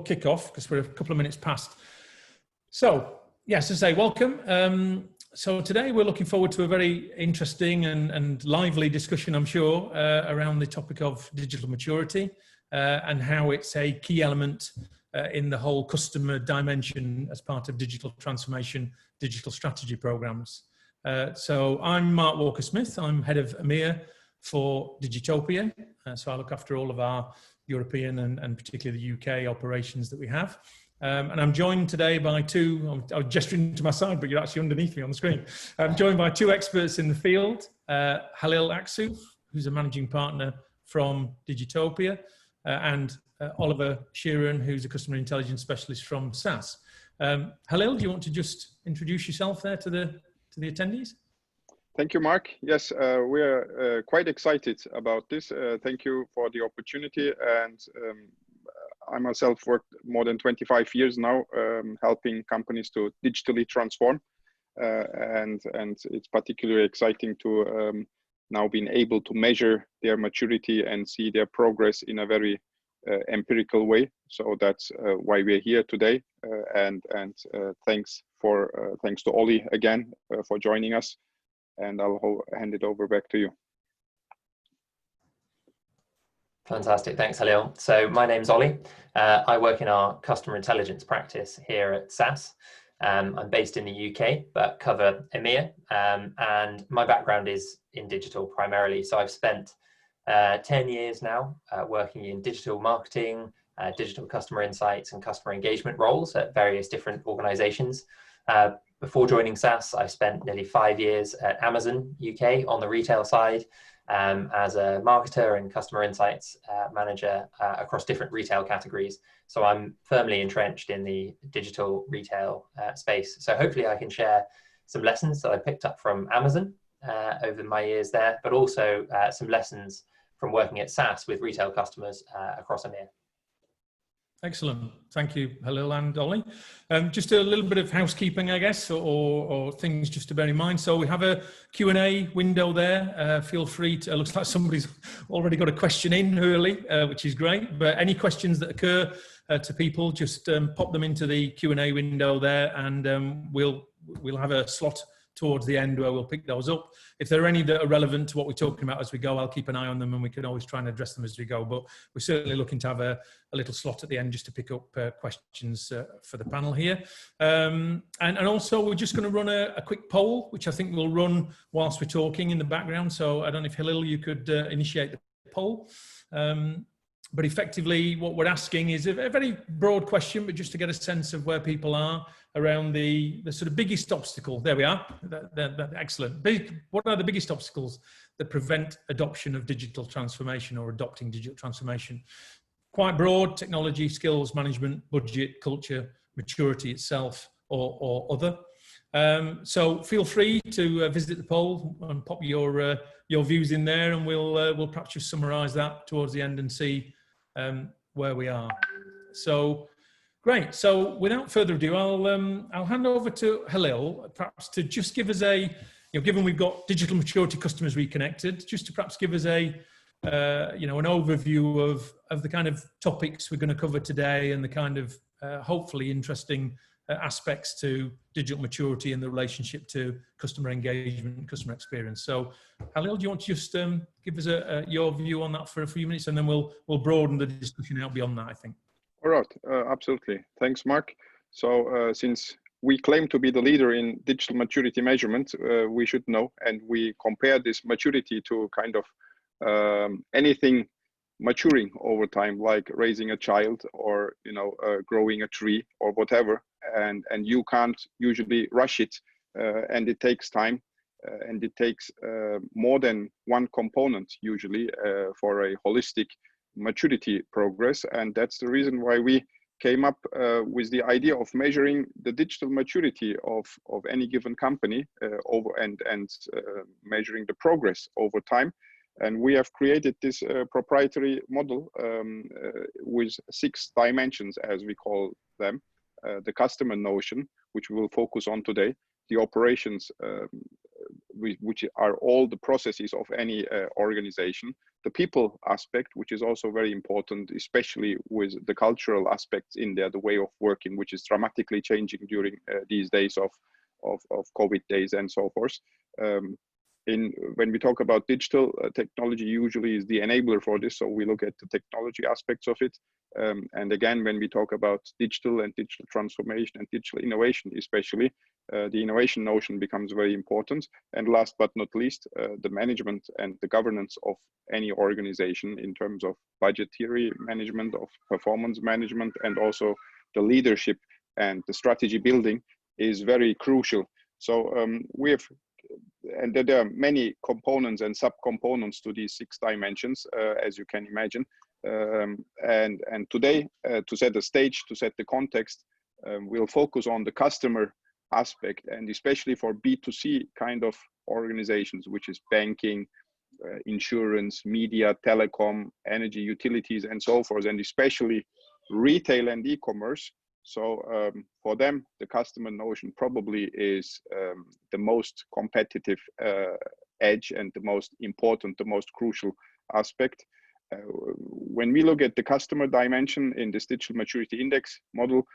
kick off because we're a couple of minutes past. So, yes, to say welcome. So today we're looking forward to a very interesting and lively discussion, I'm sure, around the topic of digital maturity and how it's a key element in the whole customer dimension as part of digital transformation, digital strategy programs. So I'm Mark Walker-Smith. I'm head of EMEA for Digitopia. So I look after all of our European and particularly the UK operations that we have. And I'm joined today by I was gesturing to my side, but you're actually underneath me on the screen. I'm joined by two experts in the field, Halil Aksu, who's a managing partner from Digitopia, and Oliver Sheerin, who's a customer intelligence specialist from SAS. Halil, do you want to just introduce yourself there to the attendees? Thank you, Mark. Yes, we're quite excited about this. Thank you for the opportunity. And I myself worked more than 25 years now, helping companies to digitally transform. And it's particularly exciting to now being able to measure their maturity and see their progress in a very empirical way. So that's why we're here today. And thanks to Ollie again for joining us. And I'll hand it over back to you. Fantastic, thanks Halil. So my name's Ollie. I work in our customer intelligence practice here at SAS. I'm based in the UK, but cover EMEA. And my background is in digital primarily. So I've spent 10 years now working in digital marketing, digital customer insights and customer engagement roles at various different organizations. Before joining SAS, I spent nearly 5 years at Amazon UK on the retail side as a marketer and customer insights manager across different retail categories. So I'm firmly entrenched in the digital retail space. So hopefully I can share some lessons that I picked up from Amazon over my years there, but also some lessons from working at SAS with retail customers across EMEA. Excellent. Thank you, Halil and Ollie. Just a little bit of housekeeping, I guess, or things just to bear in mind. So we have a Q&A window there. Feel free to, it looks like somebody's already got a question in early, which is great. But any questions that occur to people, just pop them into the Q&A window there, and we'll have a slot towards the end where we'll pick those up. If there are any that are relevant to what we're talking about as we go, I'll keep an eye on them and we can always try and address them as we go. But we're certainly looking to have a little slot at the end just to pick up questions for the panel here. And also we're just going to run a quick poll, which I think we'll run whilst we're talking in the background. So I don't know if Halil, you could initiate the poll. But effectively, what we're asking is a very broad question, but just to get a sense of where people are around the sort of biggest obstacle. There we are. Excellent. What are the biggest obstacles that prevent adoption of digital transformation or adopting digital transformation? Quite broad: technology, skills, management, budget, culture, maturity itself, or other. So feel free to visit the poll and pop your views in there, and we'll perhaps just summarise that towards the end and see where we are. So great. So without further ado, I'll hand over to Halil, perhaps to just give us given we've got digital maturity customers reconnected, just to perhaps give us an overview of the kind of topics we're going to cover today and the kind of hopefully interesting aspects to digital maturity and the relationship to customer engagement and customer experience. So Halil, do you want to just give us your view on that for a few minutes, and then we'll broaden the discussion out beyond that, I think. All right, absolutely. Thanks, Mark. So since we claim to be the leader in digital maturity measurement, we should know, and we compare this maturity to kind of anything maturing over time, like raising a child or growing a tree or whatever, and you can't usually rush it, and it takes time, and it takes more than one component usually for a holistic maturity progress. And that's the reason why we came up with the idea of measuring the digital maturity of any given company and measuring the progress over time. And we have created this proprietary model with 6 dimensions, as we call them. The customer notion, which we will focus on today, the operations which are all the processes of any organization. The people aspect, which is also very important, especially with the cultural aspects in there, the way of working, which is dramatically changing during these days of COVID days and so forth. When we talk about digital, technology usually is the enabler for this, so we look at the technology aspects of it. And again, when we talk about digital and digital transformation and digital innovation especially, the innovation notion becomes very important. And last but not least, the management and the governance of any organization in terms of budgetary management, of performance management, and also the leadership and the strategy building is very crucial. So and there are many components and subcomponents to these 6 dimensions, as you can imagine. And today, to set the stage, to set the context, we'll focus on the customer aspect, and especially for B2C kind of organizations, which is banking, insurance, media, telecom, energy, utilities, and so forth, and especially retail and e-commerce. So for them, the customer notion probably is the most competitive edge and the most important, the most crucial aspect. When we look at the customer dimension in this digital maturity index model,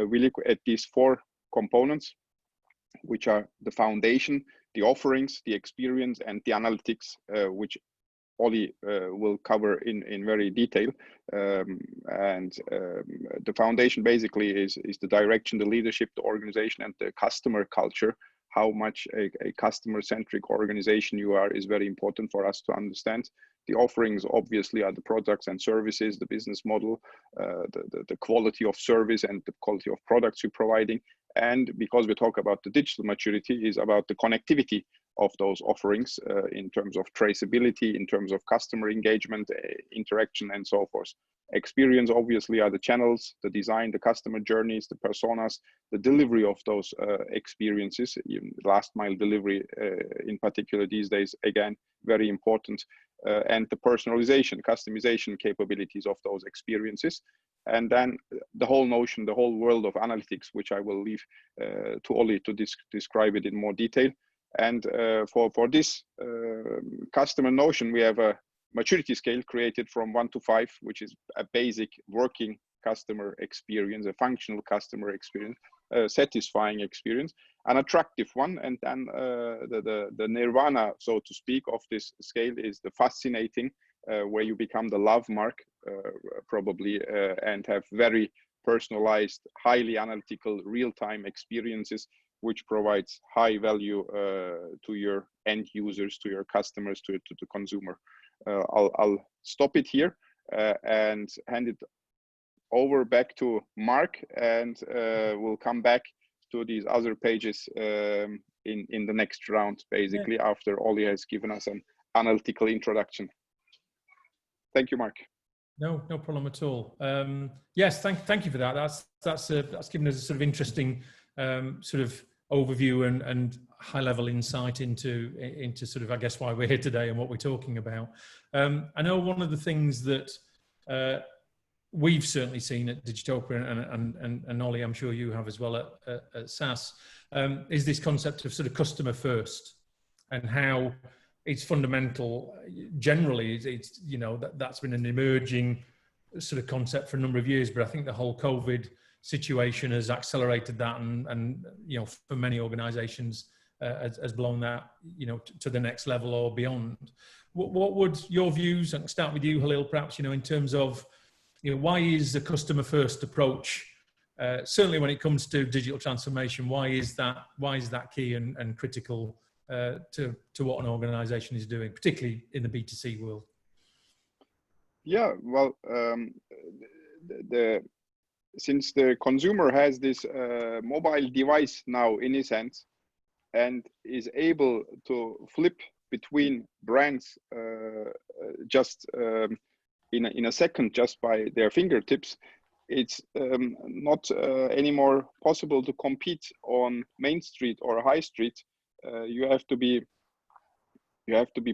we look at these 4 components, which are the foundation, the offerings, the experience, and the analytics, which Oli will cover in very detail. The foundation basically is the direction, the leadership, the organization, and the customer culture. How much a customer-centric organization you are is very important for us to understand. The offerings obviously are the products and services, the business model, the quality of service and the quality of products you're providing. And because we talk about the digital maturity, is about the connectivity of those offerings in terms of traceability, in terms of customer engagement, interaction, and so forth. Experience obviously are the channels, the design, the customer journeys, the personas, the delivery of those experiences, even last mile delivery in particular these days, again, very important, and the personalization, customization capabilities of those experiences. And then the whole notion, the whole world of analytics, which I will leave to Oli to describe it in more detail. And for this customer notion, we have a maturity scale created from 1 to 5, which is a basic working customer experience, a functional customer experience, a satisfying experience, an attractive one. And then the nirvana, so to speak, of this scale is the fascinating, where you become the love mark, probably, and have very personalized, highly analytical, real-time experiences, which provides high value to your end users, to your customers, to the consumer. I'll stop it here and hand it over back to Mark, and we'll come back to these other pages in the next round, basically, after Oli has given us an analytical introduction. Thank you, Mark. No problem at all. Yes, thank you for that. That's given us a sort of interesting sort of overview and high-level insight into sort of, I guess, why we're here today and what we're talking about. I know one of the things that we've certainly seen at Digitopia, and Oli, I'm sure you have as well at SAS, is this concept of sort of customer first, and how it's fundamental. Generally, it's that's been an emerging sort of concept for a number of years, but I think the whole COVID situation has accelerated that, and for many organizations has blown that to the next level or beyond. What would your views, and start with you, Halil, perhaps, in terms of why is the customer first approach, certainly when it comes to digital transformation, why is that key and critical to what an organization is doing, particularly in the B2C world? Yeah, well, since the consumer has this mobile device now in his hands and is able to flip between brands just in a second, just by their fingertips, it's not anymore possible to compete on Main Street or High Street. You have to be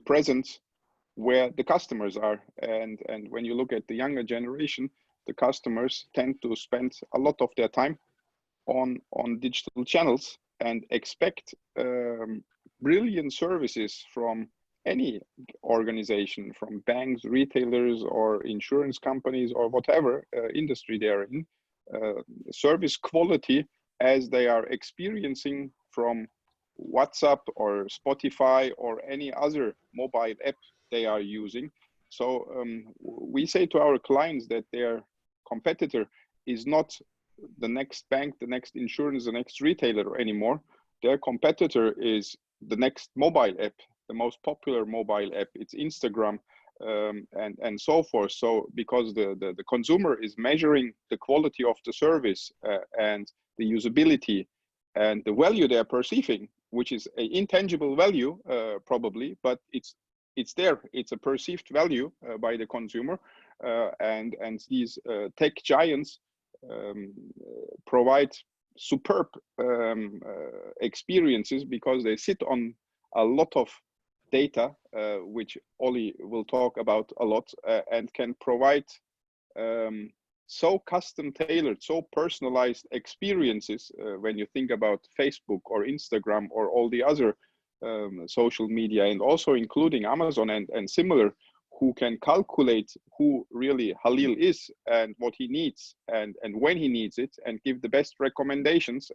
present where the customers are, and when you look at the younger generation, the customers tend to spend a lot of their time on digital channels and expect brilliant services from any organization, from banks, retailers, or insurance companies, or whatever industry they're in, service quality as they are experiencing from WhatsApp or Spotify or any other mobile app they are using. So we say to our clients that their competitor is not the next bank, the next insurance, the next retailer anymore. Their competitor is the next mobile app, the most popular mobile app. It's Instagram, and so forth. So because the consumer is measuring the quality of the service and the usability and the value they're perceiving, which is an intangible value probably, but it's there. It's a perceived value by the consumer, and these tech giants provide superb experiences because they sit on a lot of data, which Ollie will talk about a lot, and can provide so custom tailored, so personalized experiences when you think about Facebook or Instagram or all the other social media, and also including Amazon and similar, who can calculate who really Halil is and what he needs and when he needs it, and give the best recommendations,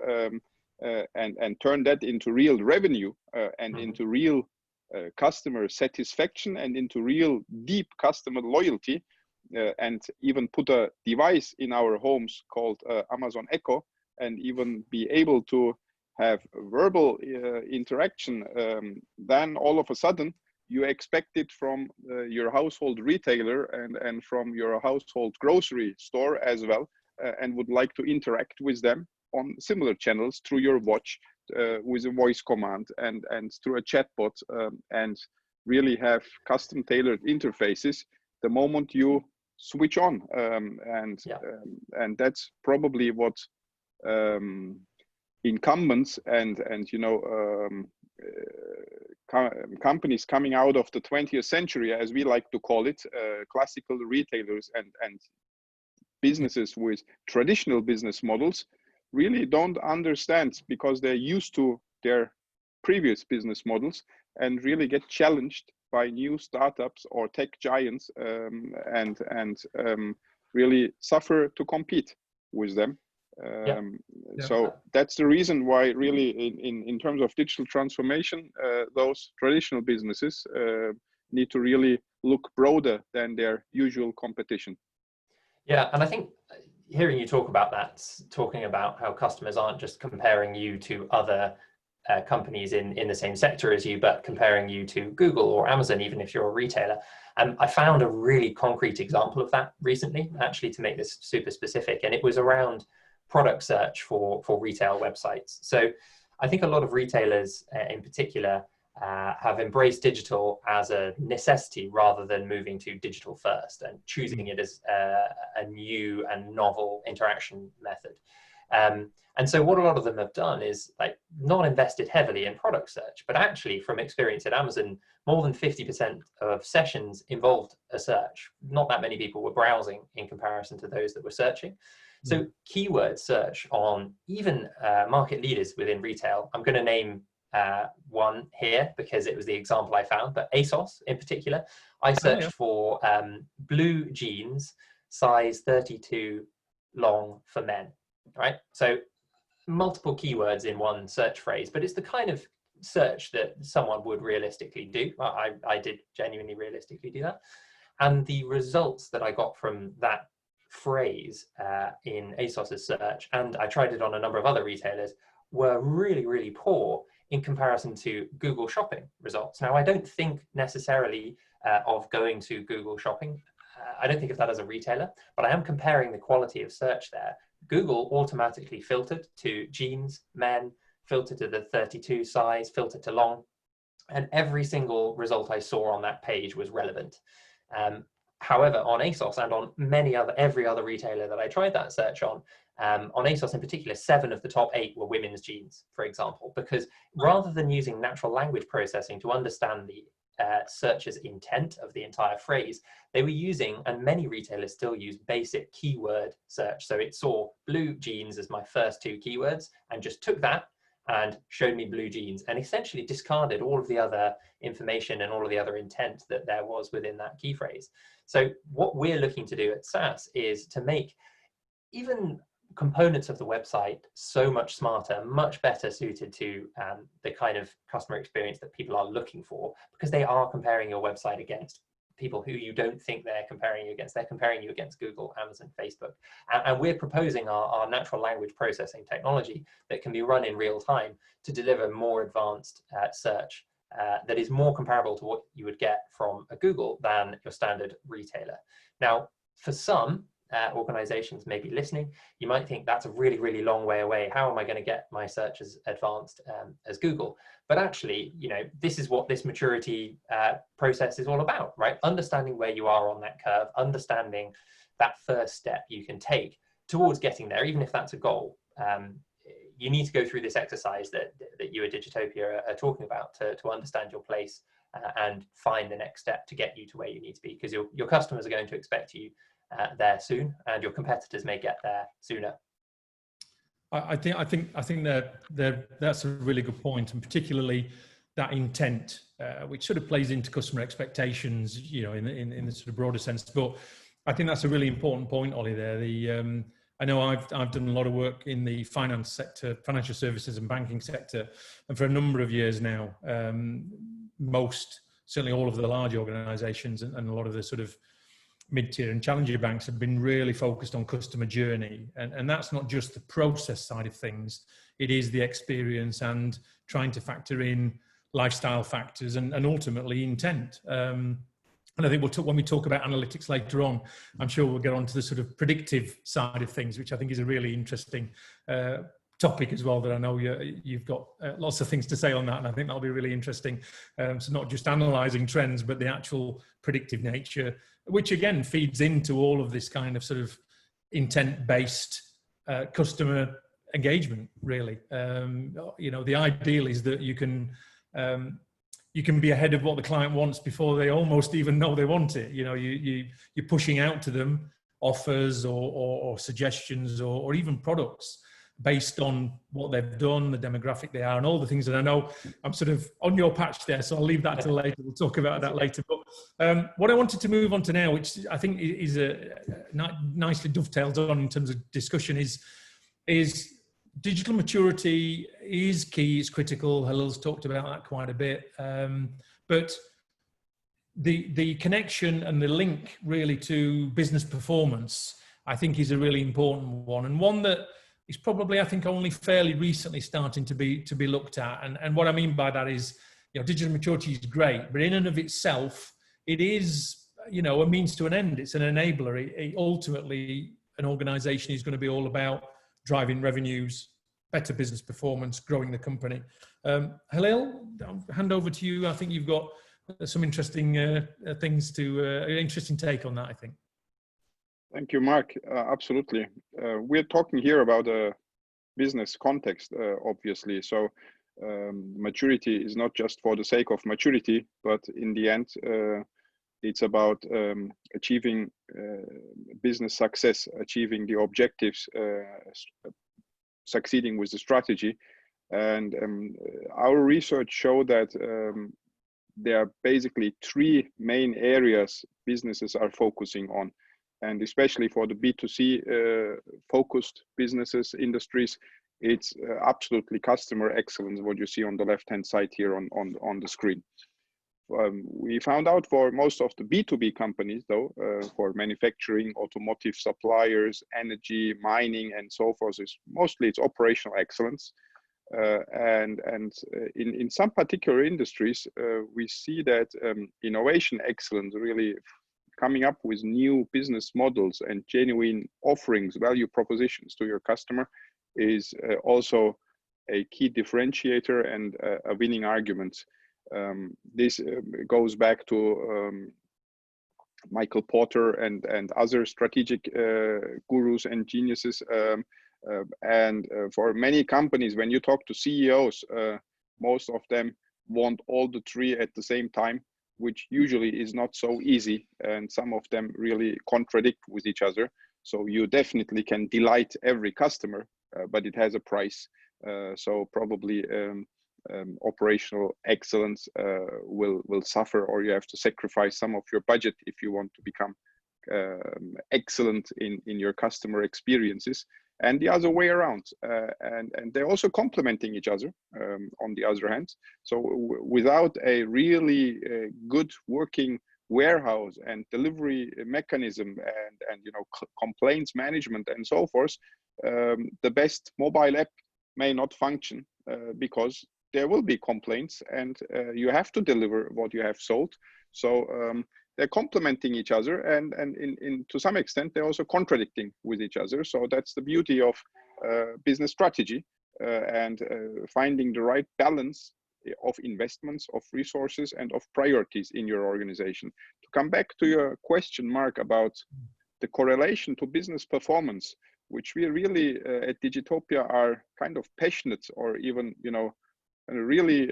and turn that into real revenue and into real customer satisfaction and into real deep customer loyalty, and even put a device in our homes called Amazon Echo, and even be able to have verbal interaction, then all of a sudden you expect it from your household retailer and from your household grocery store as well, and would like to interact with them on similar channels through your watch, with a voice command and through a chatbot, and really have custom tailored interfaces the moment you switch on, and that's probably what incumbents and companies coming out of the 20th century, as we like to call it, classical retailers and businesses with traditional business models really don't understand, because they're used to their previous business models and really get challenged by new startups or tech giants, and really suffer to compete with them. So that's the reason why really in terms of digital transformation, those traditional businesses need to really look broader than their usual competition. Yeah, and I think hearing you talk about that, talking about how customers aren't just comparing you to other companies in the same sector as you, but comparing you to Google or Amazon, even if you're a retailer. I found a really concrete example of that recently, actually, to make this super specific, and it was around product search for retail websites. So I think a lot of retailers in particular have embraced digital as a necessity rather than moving to digital first and choosing it as a new and novel interaction method. And so what a lot of them have done is like not invested heavily in product search, but actually from experience at Amazon, more than 50% of sessions involved a search. Not that many people were browsing in comparison to those that were searching. So keyword search on even market leaders within retail, I'm going to name one here because it was the example I found, but ASOS in particular, I searched for blue jeans, size 32 long for men, right? So multiple keywords in one search phrase, but it's the kind of search that someone would realistically do. I did genuinely realistically do that. And the results that I got from that phrase in ASOS's search, and I tried it on a number of other retailers, were really, really poor in comparison to Google Shopping results. Now, I don't think necessarily of going to Google Shopping. I don't think of that as a retailer, but I am comparing the quality of search there. Google automatically filtered to jeans, men, filtered to the 32 size, filtered to long, and every single result I saw on that page was relevant. However, on ASOS and on every other retailer that I tried that search on ASOS in particular, 7 of the top 8 were women's jeans, for example, because rather than using natural language processing to understand the searcher's intent of the entire phrase, they were using, and many retailers still use, basic keyword search. So it saw blue jeans as my first 2 keywords and just took that and showed me blue jeans, and essentially discarded all of the other information and all of the other intent that there was within that key phrase. So what we're looking to do at SAS is to make even components of the website so much smarter, much better suited to the kind of customer experience that people are looking for, because they are comparing your website against people who you don't think they're comparing you against. They're comparing you against Google, Amazon, Facebook. And we're proposing our natural language processing technology that can be run in real time to deliver more advanced search that is more comparable to what you would get from a Google than your standard retailer. Now, for some organizations may be listening, you might think that's a really, really long way away. How am I going to get my search as advanced as Google? But actually, you know, this is what this maturity process is all about, right? Understanding where you are on that curve, understanding that first step you can take towards getting there, even if that's a goal. You need to go through this exercise that you at Digitopia are talking about to understand your place and find the next step to get you to where you need to be, because your customers are going to expect you there soon, and your competitors may get there sooner. I think that's a really good point, and particularly that intent, which sort of plays into customer expectations, you know, in the sort of broader sense. But I think that's a really important point, Ollie. There, I know I've done a lot of work in the finance sector, financial services and banking sector, and for a number of years now, certainly all of the large organisations and a lot of the sort of mid-tier and challenger banks have been really focused on customer journey. And that's not just the process side of things, it is the experience and trying to factor in lifestyle factors and ultimately intent. And I think when we talk about analytics later on, I'm sure we'll get on to the sort of predictive side of things, which I think is a really interesting topic as well, that I know you've got lots of things to say on that, and I think that'll be really interesting. So not just analysing trends, but the actual predictive nature, which again feeds into all of this kind of sort of intent-based customer engagement, really. You know, the ideal is that you can be ahead of what the client wants before they almost even know they want it. You know, you're pushing out to them offers or suggestions or even products based on what they've done, the demographic they are, and all the things that I know I'm sort of on your patch there, so I'll leave that till later. We'll talk about that later. But what I wanted to move on to now, which I think is nicely dovetails on in terms of discussion, is digital maturity is key, it's critical. Halil's talked about that quite a bit. But the connection and the link really to business performance, I think, is a really important one, and one that is probably, I think, only fairly recently starting to be looked at. And what I mean by that is, you know, digital maturity is great, but in and of itself, it is, you know, a means to an end. It's an enabler. Ultimately, an organization is going to be all about driving revenues, better business performance, growing the company. Halil, I'll hand over to you. I think you've got some interesting things an interesting take on that, I think. Thank you, Mark. Absolutely. We're talking here about a business context, obviously. So maturity is not just for the sake of maturity, but in the end, it's about achieving business success, achieving the objectives, succeeding with the strategy. And our research showed that there are basically three main areas businesses are focusing on. And especially for the B2C focused businesses, industries, it's absolutely customer excellence, what you see on the left-hand side here on the screen. We found out for most of the B2B companies, though, for manufacturing, automotive suppliers, energy, mining, and so forth, it's operational excellence. And in some particular industries, we see that innovation excellence, really coming up with new business models and genuine offerings, value propositions to your customer, is also a key differentiator and a winning argument. This goes back to Michael Porter and other strategic gurus and geniuses. And for many companies, when you talk to CEOs, most of them want all the three at the same time, which usually is not so easy, and some of them really contradict with each other. So you definitely can delight every customer, but it has a price. So probably operational excellence will suffer, or you have to sacrifice some of your budget if you want to become excellent in your customer experiences, and the other way around. And they're also complementing each other on the other hand. So without a really good working warehouse and delivery mechanism and you know, complaints management and so forth, the best mobile app may not function because there will be complaints, and you have to deliver what you have sold. So they're complementing each other, and in to some extent they're also contradicting with each other. So that's the beauty of business strategy and finding the right balance of investments, of resources, and of priorities in your organization. To come back to your question, Mark, about the correlation to business performance, which we really at Digitopia are kind of passionate, or even, you know, really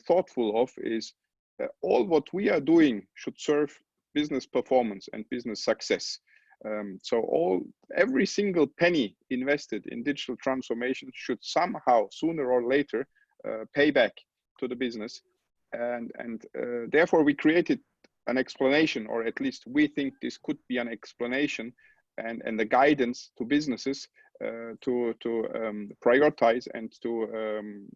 thoughtful of, is all what we are doing should serve business performance and business success. So every single penny invested in digital transformation should somehow, sooner or later, pay back to the business. And therefore we created an explanation, or at least we think this could be an explanation and the guidance to businesses to prioritize and to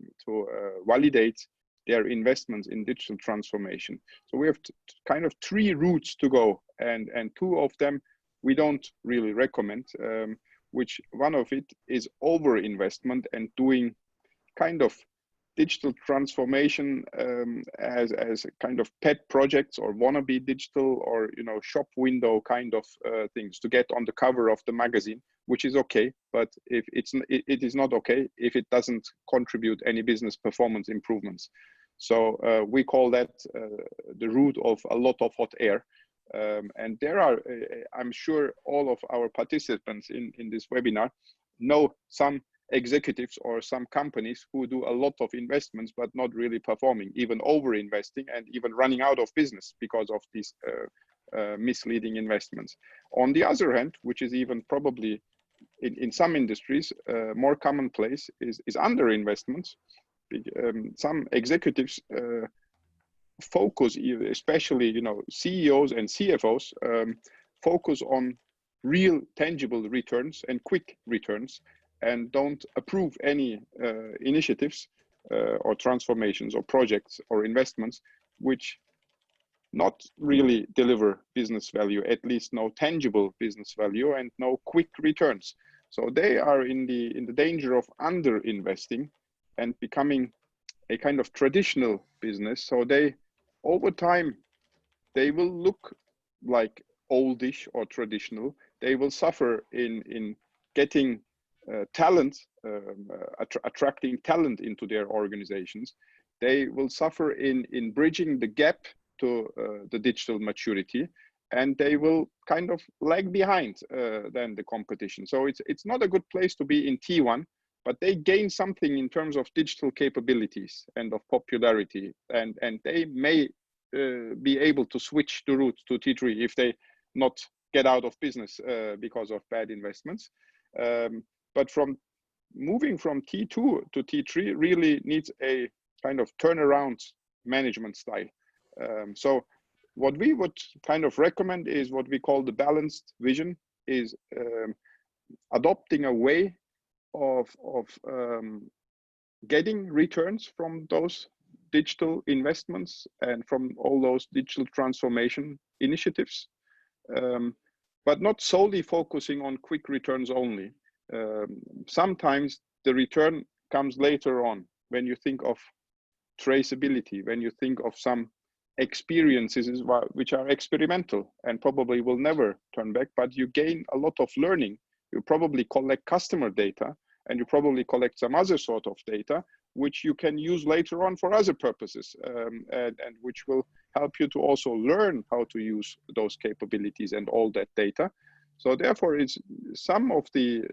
validate their investments in digital transformation. So we have kind of 3 routes to go, and 2 of them we don't really recommend, which one of it is over investment and doing kind of digital transformation as kind of pet projects, or wannabe digital, or, you know, shop window kind of things to get on the cover of the magazine, which is okay, but if it is not okay if it doesn't contribute any business performance improvements. So we call that the route of a lot of hot air. And there are, I'm sure all of our participants in this webinar know some executives or some companies who do a lot of investments but not really performing, even over investing, and even running out of business because of these misleading investments. On the other hand, which is even probably in some industries more commonplace, is under investments. Some executives focus, especially, you know, CEOs and CFOs, focus on real tangible returns and quick returns, and don't approve any initiatives or transformations or projects or investments which not really deliver business value, at least no tangible business value and no quick returns. So they are in the danger of under investing and becoming a kind of traditional business. So they, over time, they will look like oldish or traditional. They will suffer in getting talent, attracting talent into their organizations. They will suffer in bridging the gap to the digital maturity, and they will kind of lag behind than the competition. So it's not a good place to be in T1, but they gain something in terms of digital capabilities and of popularity, and they may be able to switch the route to T3 if they not get out of business because of bad investments. But from moving from T2 to T3 really needs a kind of turnaround management style. So what we would kind of recommend is what we call the balanced vision, is adopting a way of getting returns from those digital investments and from all those digital transformation initiatives, but not solely focusing on quick returns only. Sometimes the return comes later on, when you think of traceability, when you think of some experiences which are experimental and probably will never turn back, but you gain a lot of learning. You probably collect customer data, and you probably collect some other sort of data which you can use later on for other purposes, and which will help you to also learn how to use those capabilities and all that data. So therefore, it's some of the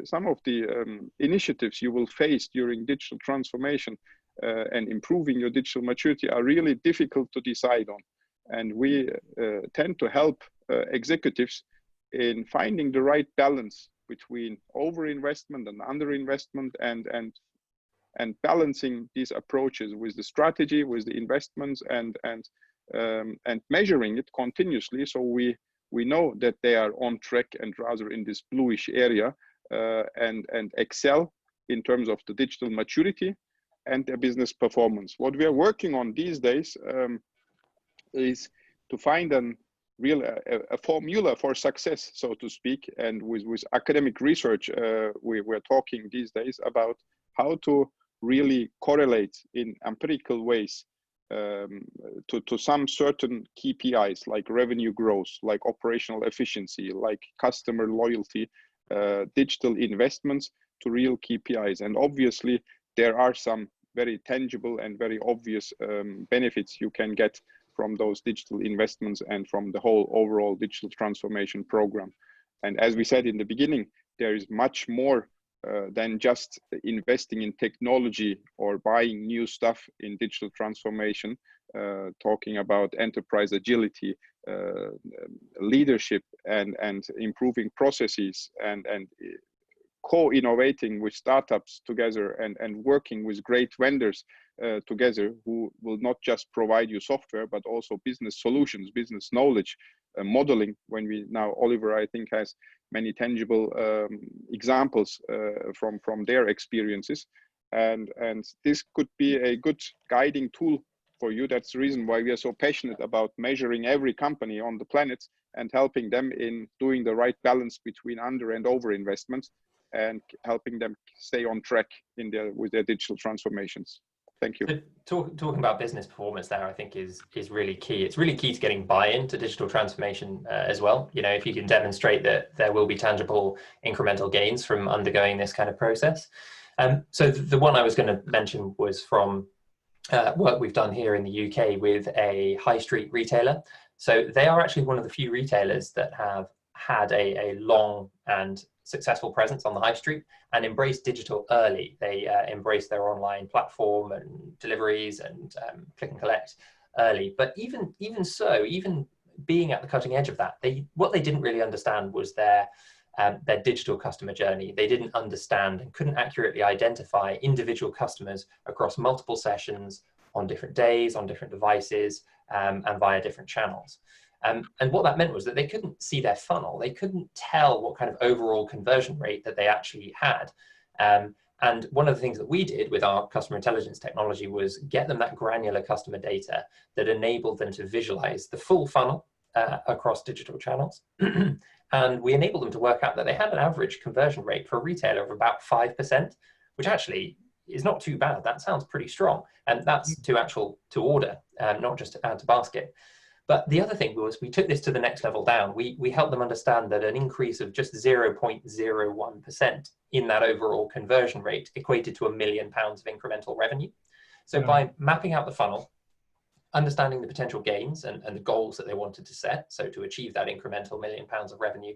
initiatives you will face during digital transformation and improving your digital maturity are really difficult to decide on. And we tend to help executives in finding the right balance between overinvestment and underinvestment, and balancing these approaches with the strategy, with the investments, and measuring it continuously, so we know that they are on track and rather in this bluish area, and excel in terms of the digital maturity and their business performance. What we are working on these days is to find a formula for success, so to speak. And with academic research, we're talking these days about how to really correlate in empirical ways to some certain KPIs, like revenue growth, like operational efficiency, like customer loyalty, digital investments, to real KPIs. And obviously there are some very tangible and very obvious benefits you can get from those digital investments and from the whole overall digital transformation program. And as we said in the beginning, there is much more than just investing in technology or buying new stuff in digital transformation, talking about enterprise agility, leadership, and improving processes, and co-innovating with startups together, and working with great vendors together, who will not just provide you software, but also business solutions, business knowledge, modeling. When we now, Oliver, I think, has many tangible examples from their experiences, and this could be a good guiding tool for you. That's the reason why we are so passionate about measuring every company on the planet and helping them in doing the right balance between under and over investments, and helping them stay on track with their digital transformations. Thank you. So talking about business performance there, I think is really key. It's really key to getting buy-in to digital transformation as well. You know, if you can demonstrate that there will be tangible incremental gains from undergoing this kind of process. So the one I was going to mention was from work we've done here in the UK with a high street retailer. So they are actually one of the few retailers that have had a long and successful presence on the high street and embraced digital early. They embraced their online platform and deliveries and click and collect early. But even being at the cutting edge of that, what they didn't really understand was their digital customer journey. They didn't understand and couldn't accurately identify individual customers across multiple sessions, on different days, on different devices, and via different channels. And what that meant was that they couldn't see their funnel. They couldn't tell what kind of overall conversion rate that they actually had. And one of the things that we did with our customer intelligence technology was get them that granular customer data that enabled them to visualize the full funnel across digital channels. And we enabled them to work out that they had an average conversion rate for a retailer of about 5%, which actually is not too bad. That sounds pretty strong. And that's to order, not just to add to basket. But the other thing was we took this to the next level down. We helped them understand that an increase of just 0.01% in that overall conversion rate equated to £1 million of incremental revenue. So by mapping out the funnel, understanding the potential gains and the goals that they wanted to set, so to achieve that incremental £1 million of revenue,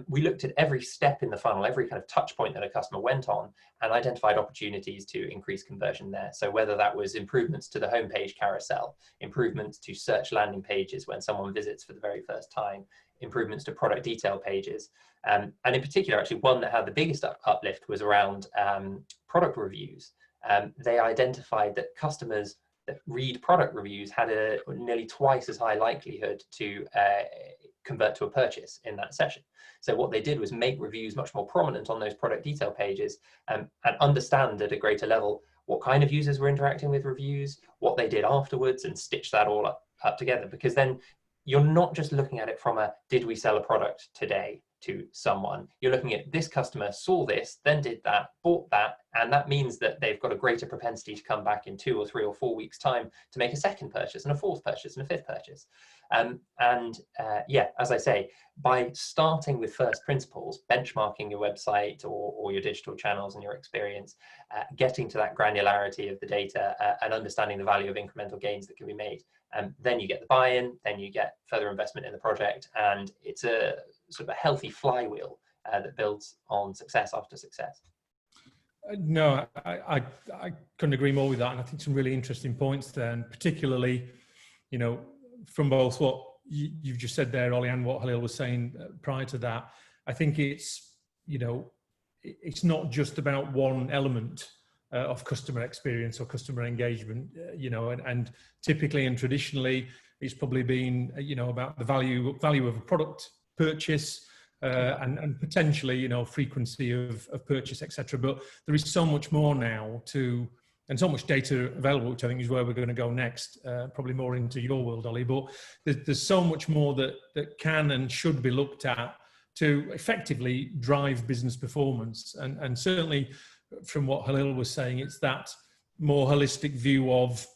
we looked at every step in the funnel, every kind of touch point that a customer went on, and identified opportunities to increase conversion there. So whether that was improvements to the homepage carousel, improvements to search landing pages when someone visits for the very first time, improvements to product detail pages. And in particular, actually one that had the biggest uplift was around product reviews. They identified that customers that read product reviews had a nearly twice as high likelihood to convert to a purchase in that session. So what they did was make reviews much more prominent on those product detail pages, and understand at a greater level what kind of users were interacting with reviews, what they did afterwards, and stitch that all up together. Because then you're not just looking at it from a, did we sell a product today to someone? You're looking at this customer saw this, then did that, bought that, and that means that they've got a greater propensity to come back in 2 or 3 or 4 weeks' time to make a second purchase and a fourth purchase and a fifth purchase. Yeah, as I say, by starting with first principles, benchmarking your website or your digital channels and your experience, getting to that granularity of the data and understanding the value of incremental gains that can be made, then you get the buy-in, then you get further investment in the project, and it's a sort of a healthy flywheel that builds on success after success. No, I couldn't agree more with that, and I think some really interesting points there, and particularly, you know, from both what you've just said there, Ollie, and what Halil was saying prior to that. I think it's it's not just about one element of customer experience or customer engagement, and typically and traditionally it's probably been, about the value of a product purchase, and potentially, frequency of purchase, etc. But there is so much more now and so much data available, which I think is where we're going to go next, probably more into your world, Ollie. But there's so much more that can and should be looked at to effectively drive business performance. And certainly from what Halil was saying, it's that more holistic view of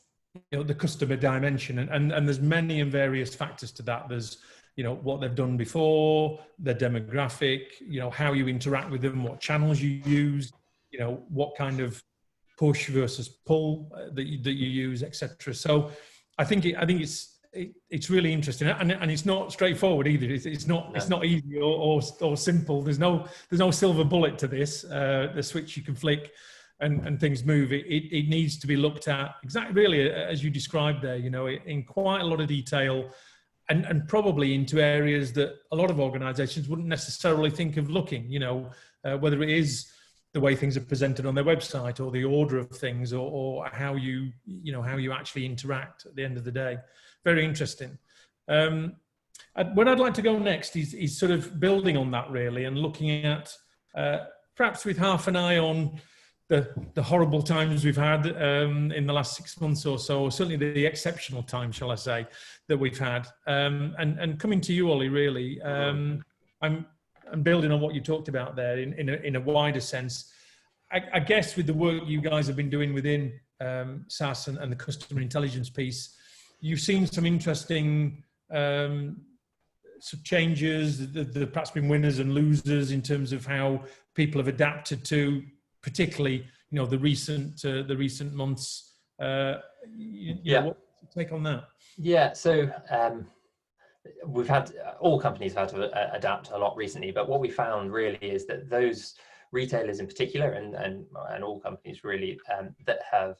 the customer dimension. And there's many and various factors to that. There's, what they've done before, their demographic, how you interact with them, what channels you use, what kind of push versus pull that you use, etc. So I think it's really interesting, and it's not straightforward either. It's not easy or simple. There's no silver bullet to this. The switch you can flick and things move. It needs to be looked at exactly, really, as you described there. In quite a lot of detail. And probably into areas that a lot of organizations wouldn't necessarily think of looking, whether it is the way things are presented on their website or the order of things or how you actually interact at the end of the day. Very interesting. Where I'd like to go next is sort of building on that, really, and looking at perhaps with half an eye on the horrible times we've had in the last 6 months or so, certainly the exceptional times, shall I say, that we've had. And coming to you, Ollie, really, I'm building on what you talked about there in a wider sense. I guess with the work you guys have been doing within SaaS and the customer intelligence piece, you've seen some interesting some changes. There perhaps been winners and losers in terms of how people have adapted to, particularly, the recent months. What's your take on that? Yeah, so we've had, all companies have had to adapt a lot recently, but what we found really is that those retailers in particular, and all companies really, that have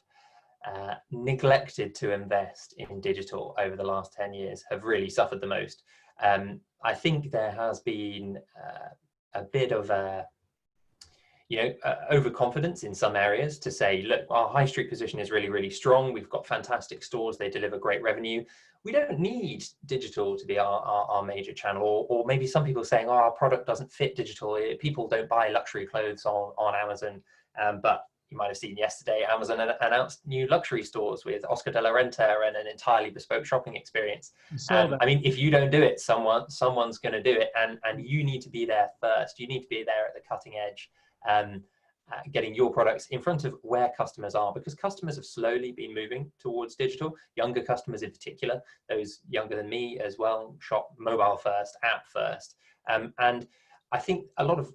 neglected to invest in digital over the last 10 years have really suffered the most. I think there has been a bit of overconfidence in some areas to say, look, our high street position is really, really strong. We've got fantastic stores. They deliver great revenue. We don't need digital to be our major channel. Or maybe some people saying, our product doesn't fit digital. People don't buy luxury clothes on Amazon. But you might have seen yesterday, Amazon announced new luxury stores with Oscar de la Renta and an entirely bespoke shopping experience. I mean, if you don't do it, someone's going to do it. And you need to be there first. You need to be there at the cutting edge. Getting your products in front of where customers are, because customers have slowly been moving towards digital. Younger customers in particular, those younger than me as well, shop mobile first, app first. And I think a lot of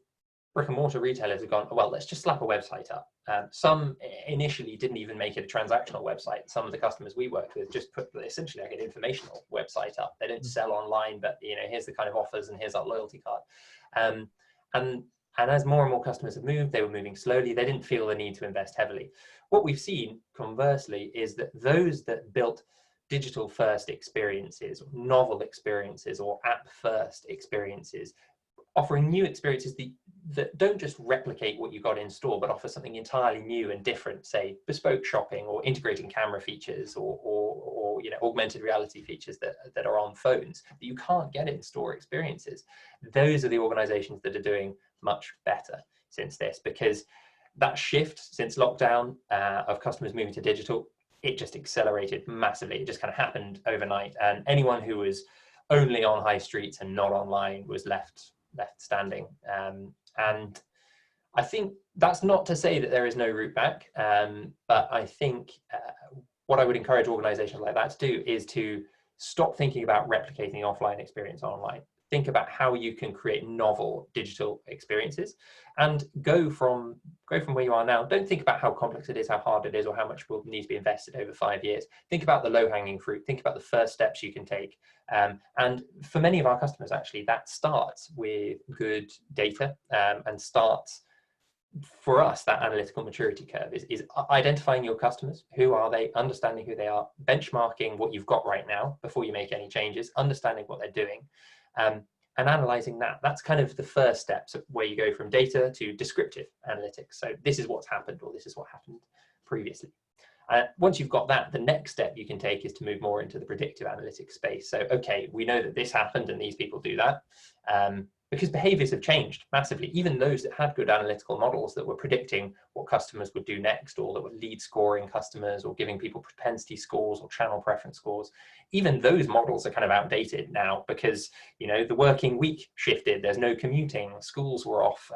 brick and mortar retailers have gone, well, let's just slap a website up. Some initially didn't even make it a transactional website. Some of the customers we worked with just put essentially like an informational website up. They don't sell online, but here's the kind of offers and here's our loyalty card. And as more and more customers have moved, they were moving slowly. They didn't feel the need to invest heavily. What we've seen, conversely, is that those that built digital first experiences, novel experiences, or app first experiences, offering new experiences that don't just replicate what you got in store, but offer something entirely new and different, say bespoke shopping or integrating camera features or augmented reality features that are on phones that you can't get in store experiences. Those are the organizations that are doing much better since this, because that shift since lockdown of customers moving to digital, it just accelerated massively. It just kind of happened overnight, and anyone who was only on high streets and not online was left standing. And I think that's not to say that there is no route back, but I think what I would encourage organizations like that to do is to stop thinking about replicating the offline experience online. Think about how you can create novel digital experiences and go from where you are now. Don't think about how complex it is, how hard it is, or how much will need to be invested over 5 years. Think about the low-hanging fruit. Think about the first steps you can take. And for many of our customers, actually, that starts with good data and starts, for us, that analytical maturity curve is identifying your customers. Who are they? Understanding who they are, benchmarking what you've got right now before you make any changes, understanding what they're doing. and analyzing that. That's kind of the first steps where you go from data to descriptive analytics. So this is what's happened, or this is what happened previously. Once you've got that, the next step you can take is to move more into the predictive analytics space. So, okay, we know that this happened and these people do that, because behaviors have changed massively. Even those that had good analytical models that were predicting what customers would do next, or that were lead scoring customers, or giving people propensity scores or channel preference scores, even those models are kind of outdated now, because, you know, the working week shifted, there's no commuting, schools were off,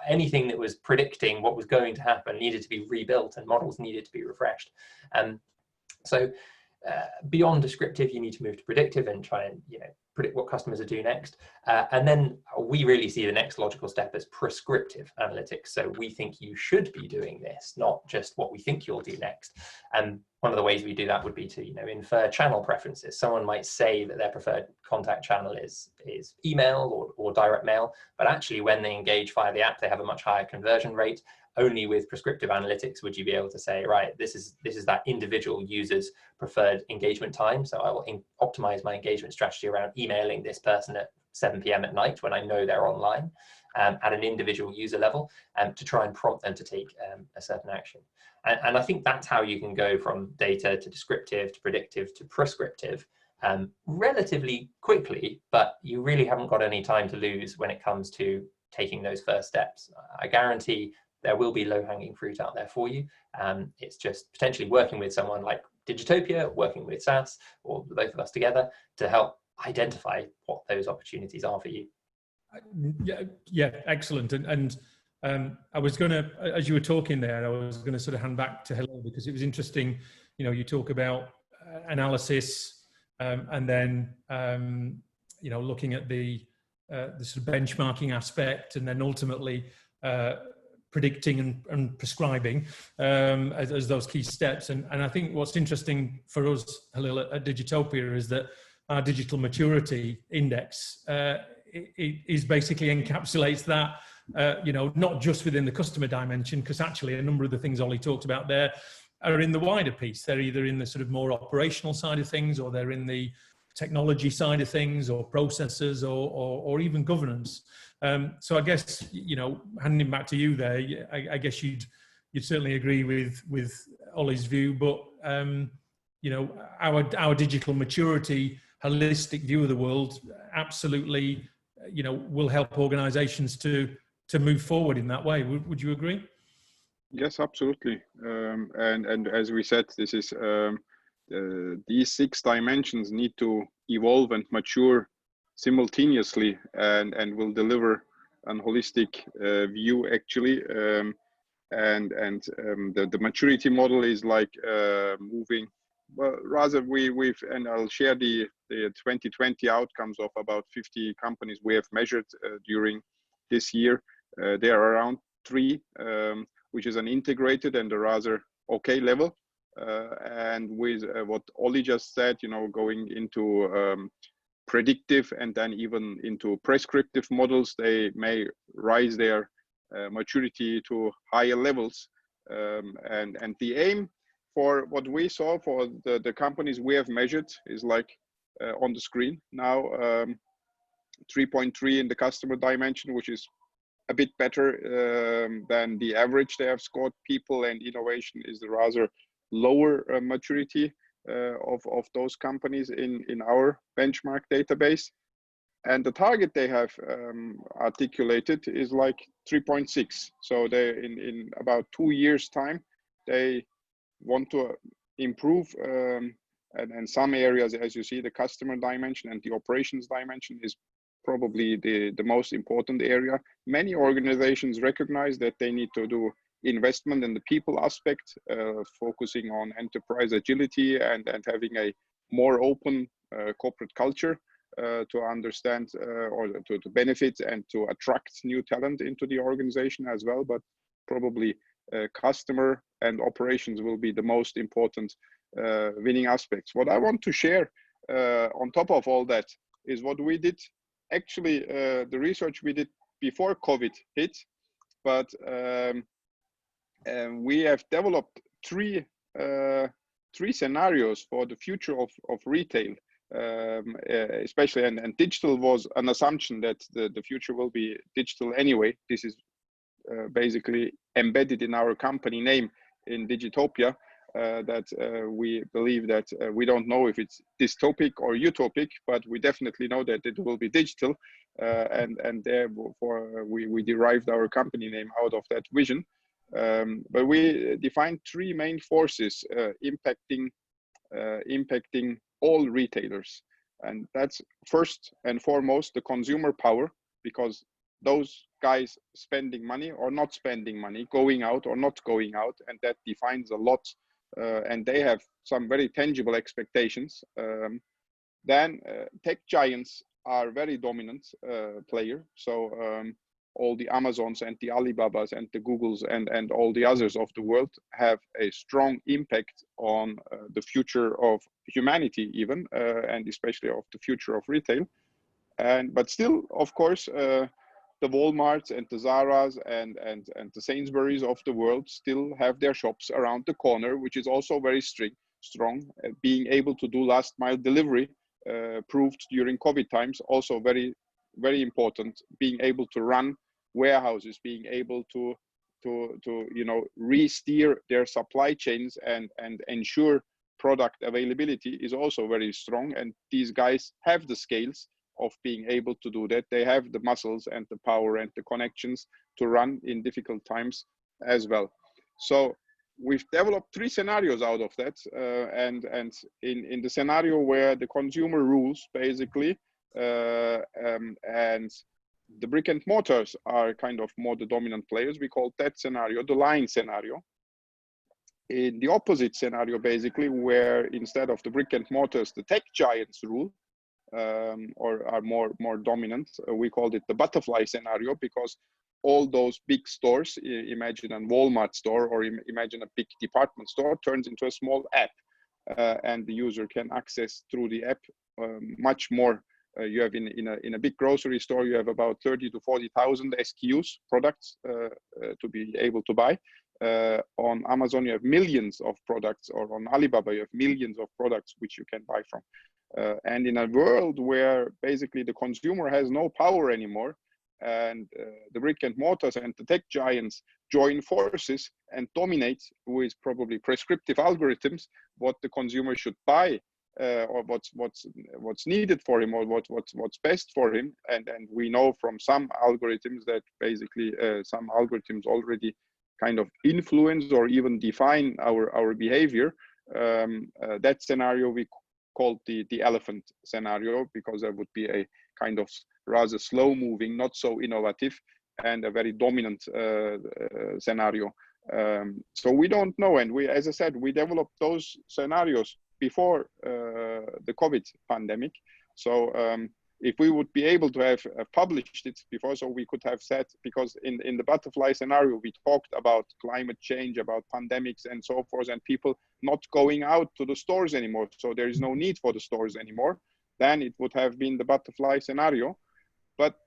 anything that was predicting what was going to happen needed to be rebuilt, and models needed to be refreshed. So beyond descriptive, you need to move to predictive and try and, you know, predict what customers will do next. And then we really see the next logical step as prescriptive analytics. So we think you should be doing this, not just what we think you'll do next. And one of the ways we do that would be to, you know, infer channel preferences. Someone might say that their preferred contact channel is email or direct mail, but actually when they engage via the app, they have a much higher conversion rate. Only with prescriptive analytics would you be able to say, right, this is that individual user's preferred engagement time. So I will optimize my engagement strategy around emailing this person at 7 p.m. at night when I know they're online, at an individual user level, to try and prompt them to take a certain action. And I think that's how you can go from data to descriptive to predictive to prescriptive relatively quickly, but you really haven't got any time to lose when it comes to taking those first steps. I guarantee there will be low-hanging fruit out there for you. It's just potentially working with someone like Digitopia, working with SAS, or both of us together to help identify what those opportunities are for you. Yeah, excellent. And I was going to, as you were talking there, I was going to sort of hand back to Halil, because it was interesting. You know, you talk about analysis, and then you know, looking at the sort of benchmarking aspect, and then ultimately predicting and prescribing as those key steps. And I think what's interesting for us, Halil, at Digitopia, is that our digital maturity index is basically encapsulates that, you know, not just within the customer dimension, because actually a number of the things Ollie talked about there are in the wider piece. They're either in the sort of more operational side of things, or they're in the technology side of things, or processes, or even governance. So I guess, you know, handing back to you there, I guess you'd certainly agree with Ollie's view, but you know, our digital maturity, holistic view of the world, absolutely, you know, will help organizations to move forward in that way. Would you agree? Yes, absolutely. And as we said, this is these 6 dimensions need to evolve and mature simultaneously, and will deliver an holistic view actually. The maturity model is like moving. Well, rather we've, and I'll share the 2020 outcomes of about 50 companies we have measured during this year. They are around 3, which is an integrated and a rather okay level. And with what Ollie just said, you know, going into predictive and then even into prescriptive models, they may rise their maturity to higher levels. And the aim for what we saw for the companies we have measured is like on the screen now, 3.3 in the customer dimension, which is a bit better than the average they have scored. People and innovation is the rather lower maturity of those companies in our benchmark database. And the target they have articulated is like 3.6. So they in about 2 years time, they want to improve, and some areas, as you see, the customer dimension and the operations dimension is probably the most important area. Many organizations recognize that they need to do investment in the people aspect, focusing on enterprise agility and having a more open corporate culture to understand or to benefit and to attract new talent into the organization as well. But probably customer and operations will be the most important winning aspects. What I want to share on top of all that is what we did. Actually, the research we did before COVID hit, but we have developed three scenarios for the future of retail. especially, and digital was an assumption that the future will be digital anyway. This is basically embedded in our company name in Digitopia, that we believe that we don't know if it's dystopic or utopic, but we definitely know that it will be digital, and therefore we derived our company name out of that vision. But we defined three main forces impacting all retailers, and that's first and foremost the consumer power, because those guys spending money or not spending money, going out or not going out, and that defines a lot, and they have some very tangible expectations. Then tech giants are very dominant player, so all the Amazons and the Alibabas and the Googles and all the others of the world have a strong impact on the future of humanity even, and especially of the future of retail. But still, of course, the Walmarts and the Zaras and the Sainsbury's of the world still have their shops around the corner, which is also very strong. Being able to do last mile delivery proved during COVID times also very, very important. Being able to run warehouses, being able to re-steer their supply chains and ensure product availability is also very strong. And these guys have the scales of being able to do that. They have the muscles and the power and the connections to run in difficult times as well. So we've developed three scenarios out of that, and in the scenario where the consumer rules basically, and the brick and mortars are kind of more the dominant players, we call that scenario the line scenario. In the opposite scenario, basically, where instead of the brick and mortars, the tech giants rule, or are more dominant, we called it the butterfly scenario, because all those big stores, imagine a Walmart store or imagine a big department store, turns into a small app, and the user can access through the app much more. You have in a big grocery store, you have about 30 to 40,000 SKUs, products to be able to buy. On Amazon, you have millions of products, or on Alibaba, you have millions of products which you can buy from. And in a world where basically the consumer has no power anymore, and the brick and mortars and the tech giants join forces and dominate with probably prescriptive algorithms what the consumer should buy, or what's needed for him, or what's best for him. And we know from some algorithms that basically some algorithms already kind of influence or even define our behavior. That scenario we called the elephant scenario, because there would be a kind of rather slow moving, not so innovative, and a very dominant scenario. So we don't know, and we, as I said, we developed those scenarios before the COVID pandemic. So if we would be able to have published it before, so we could have said, because in the butterfly scenario, we talked about climate change, about pandemics and so forth, and people not going out to the stores anymore. So there is no need for the stores anymore. Then it would have been the butterfly scenario. But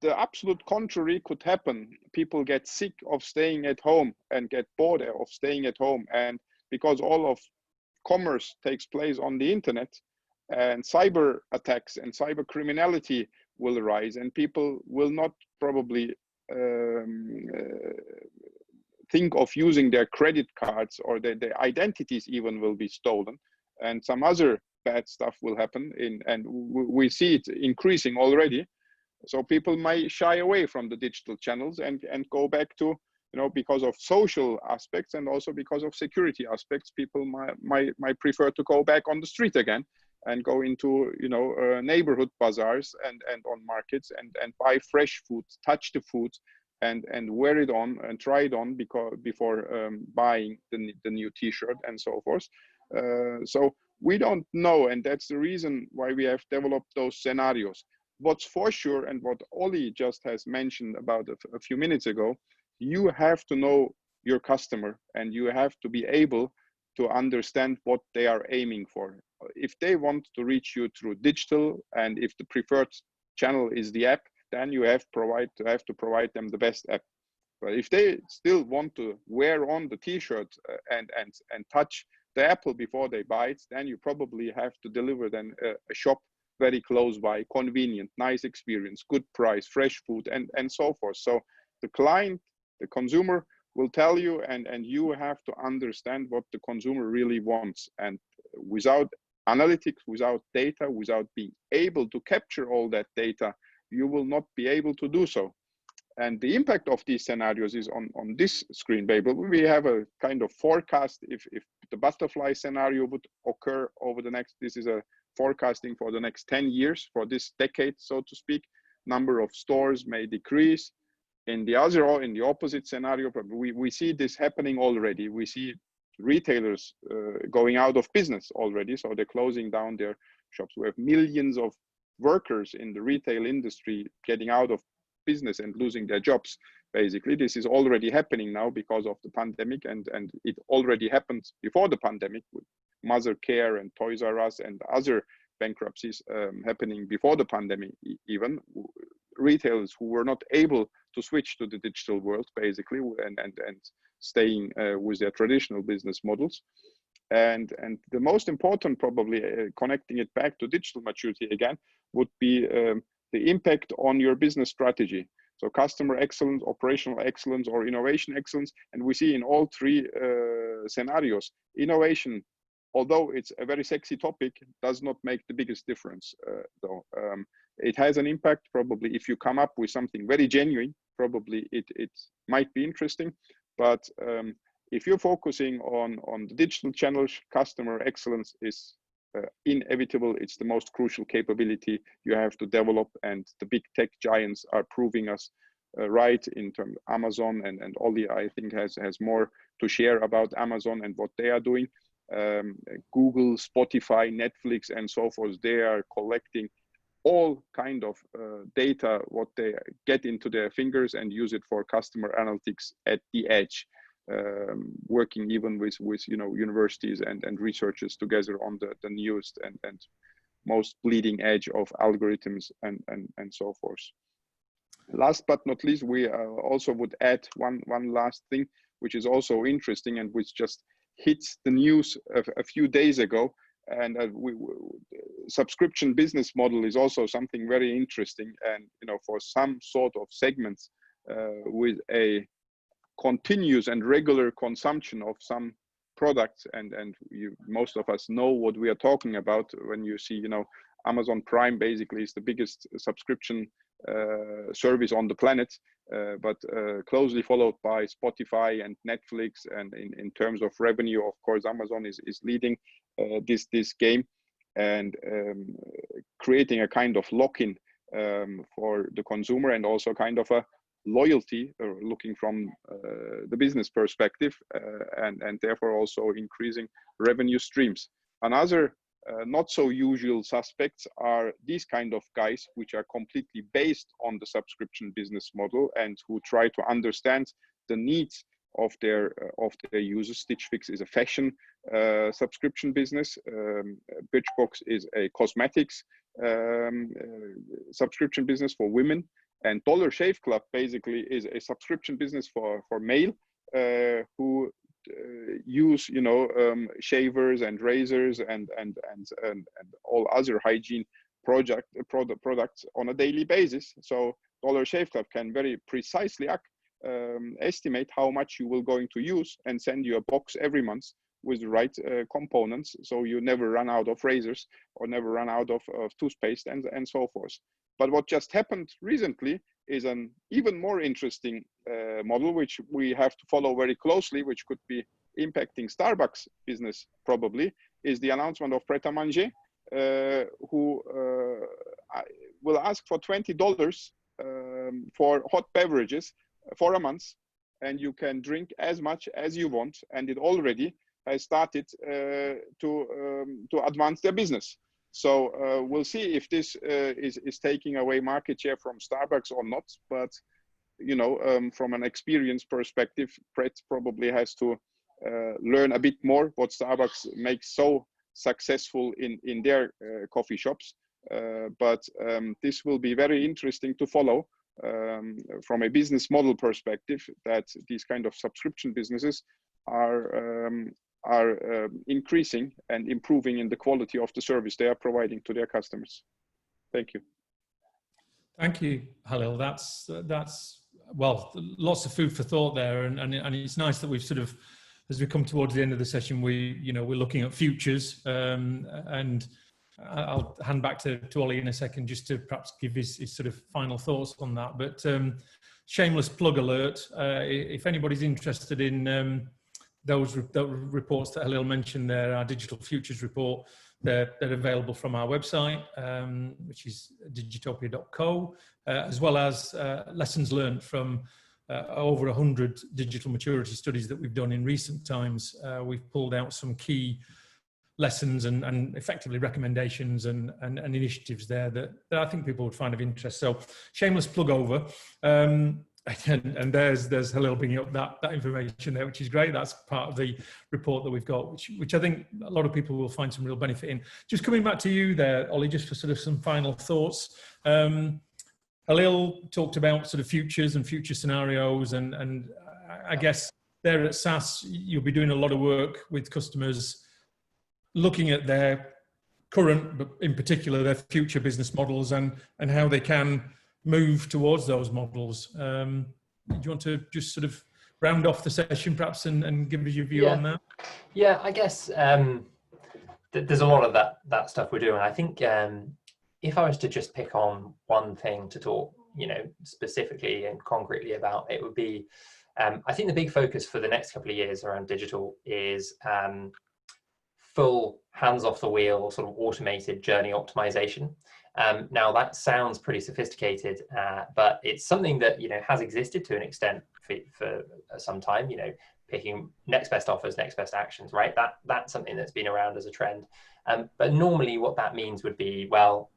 the absolute contrary could happen. People get sick of staying at home and get bored of staying at home. And because all of commerce takes place on the internet, and cyber attacks and cyber criminality will arise, and people will not probably think of using their credit cards, or their identities even will be stolen, and some other bad stuff will happen, and we see it increasing already. So people might shy away from the digital channels and go back to, because of social aspects and also because of security aspects, people might prefer to go back on the street again and go into neighborhood bazaars and on markets and buy fresh food, touch the food, and wear it on and try it on before buying the new T-shirt and so forth. So we don't know, and that's the reason why we have developed those scenarios. What's for sure, and what Oli just has mentioned about a few minutes ago, you have to know your customer, and you have to be able to understand what they are aiming for. If they want to reach you through digital, and if the preferred channel is the app, then you have to provide them the best app. But if they still want to wear on the T-shirt and touch the apple before they buy it, then you probably have to deliver then a shop very close by, convenient, nice experience, good price, fresh food, and so forth. So the client, the consumer will tell you, and you have to understand what the consumer really wants. And without analytics, without data, without being able to capture all that data, you will not be able to do so. And the impact of these scenarios is on this screen, baby. We have a kind of forecast if the butterfly scenario would occur over the next, this is a forecasting for the next 10 years, for this decade, so to speak. Number of stores may decrease. In the other, or in the opposite scenario, we see this happening already. We see retailers going out of business already, so they're closing down their shops. We have millions of workers in the retail industry getting out of business and losing their jobs. Basically, this is already happening now because of the pandemic, and it already happened before the pandemic with Mother Care and Toys R Us and other bankruptcies happening before the pandemic. Even retailers who were not able to switch to the digital world, basically, and staying with their traditional business models. And the most important, probably connecting it back to digital maturity again, would be the impact on your business strategy. So customer excellence, operational excellence, or innovation excellence. And we see in all three scenarios, innovation, although it's a very sexy topic, does not make the biggest difference, though. It has an impact, probably, if you come up with something very genuine, probably it might be interesting. But if you're focusing on the digital channels, customer excellence is inevitable. It's the most crucial capability you have to develop, and the big tech giants are proving us right in terms of Amazon, and Ollie, I think, has more to share about Amazon and what they are doing. Google, Spotify, Netflix, and so forth, they are collecting all kind of data, what they get into their fingers, and use it for customer analytics at the edge. Working even with universities and researchers together on the newest and most bleeding edge of algorithms and so forth. Last but not least, we also would add one last thing, which is also interesting and which just hits the news a few days ago. And subscription business model is also something very interesting, and for some sort of segments with a continuous and regular consumption of some products, and most of us know what we are talking about when you see Amazon Prime basically is the biggest subscription service on the planet, but closely followed by Spotify and Netflix. And in terms of revenue, of course, Amazon is leading this game, and creating a kind of lock-in for the consumer, and also kind of a loyalty, looking from the business perspective, and therefore also increasing revenue streams. Another not so usual suspects are these kind of guys, which are completely based on the subscription business model and who try to understand the needs of their users. Stitch Fix is a fashion subscription business. Birchbox is a cosmetics subscription business for women. And Dollar Shave Club basically is a subscription business for male who use shavers and razors and all other hygiene products on a daily basis. So Dollar Shave Club can very precisely estimate how much you will going to use and send you a box every month with the right components, so you never run out of razors or never run out of toothpaste and so forth. But what just happened recently is an even more interesting model, which we have to follow very closely, which could be impacting Starbucks business probably, is the announcement of Pret a Manger, who will ask for $20 for hot beverages for a month, and you can drink as much as you want, and it already has started to advance their business. So we'll see if this is taking away market share from Starbucks or not. But from an experience perspective, Pret probably has to learn a bit more what Starbucks makes so successful in their coffee shops. But this will be very interesting to follow from a business model perspective, that these kind of subscription businesses are are increasing and improving in the quality of the service they are providing to their customers. Thank you. Thank you, Halil. That's well, lots of food for thought there, and it's nice that we've sort of, as we come towards the end of the session, we're looking at futures, and I'll hand back to Ollie in a second just to perhaps give his sort of final thoughts on that. But shameless plug alert, if anybody's interested in those reports that Halil mentioned there, our digital futures report, they're available from our website, which is digitopia.co, as well as lessons learned from over 100 digital maturity studies that we've done in recent times. We've pulled out some key lessons and effectively recommendations and initiatives there that I think people would find of interest. So shameless plug over. And there's Halil bringing up that information there, which is great. That's part of the report that we've got, which I think a lot of people will find some real benefit in. Just coming back to you there, Ollie, just for sort of some final thoughts. Halil talked about sort of futures and future scenarios, and I guess there at SAS, you'll be doing a lot of work with customers, looking at their current, but in particular their future business models and how they can move towards those models. Do you want to just sort of round off the session perhaps and give us your view on that? Yeah, I guess there's a lot of that stuff we're doing. I think if I was to just pick on one thing to talk, specifically and concretely about, it would be, I think the big focus for the next couple of years around digital is full hands off the wheel, sort of automated journey optimization. Now that sounds pretty sophisticated, but it's something that has existed to an extent for some time. Picking next best offers, next best actions, right? That's something that's been around as a trend. But normally, what that means would be, well,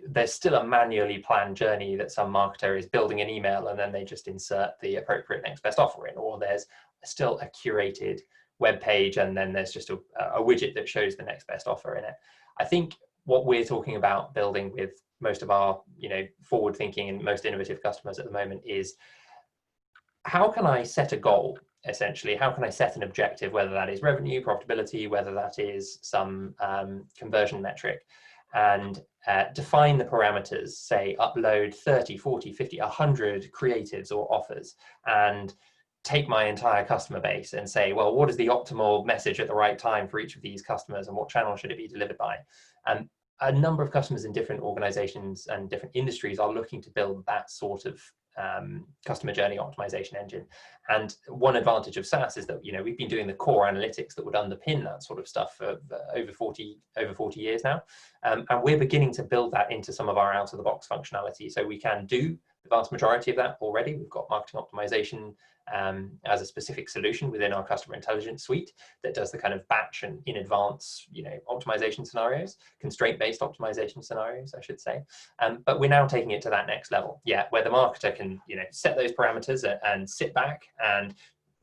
there's still a manually planned journey that some marketer is building an email and then they just insert the appropriate next best offer in, or there's still a curated web page and then there's just a widget that shows the next best offer in it. I think what we're talking about building with most of our forward thinking and most innovative customers at the moment is, how can I set a goal? Essentially, how can I set an objective, whether that is revenue, profitability, whether that is some conversion metric, and define the parameters, say upload 30, 40, 50, 100 creatives or offers, and take my entire customer base and say, well, what is the optimal message at the right time for each of these customers and what channel should it be delivered by? And a number of customers in different organizations and different industries are looking to build that sort of customer journey optimization engine. And one advantage of SAS is that we've been doing the core analytics that would underpin that sort of stuff for over 40 years now, and we're beginning to build that into some of our out of the box functionality. So we can do the vast majority of that already. We've got marketing optimization as a specific solution within our customer intelligence suite that does the kind of batch and in advance optimization scenarios, constraint-based optimization scenarios, I should say. But we're now taking it to that next level, where the marketer can set those parameters and sit back and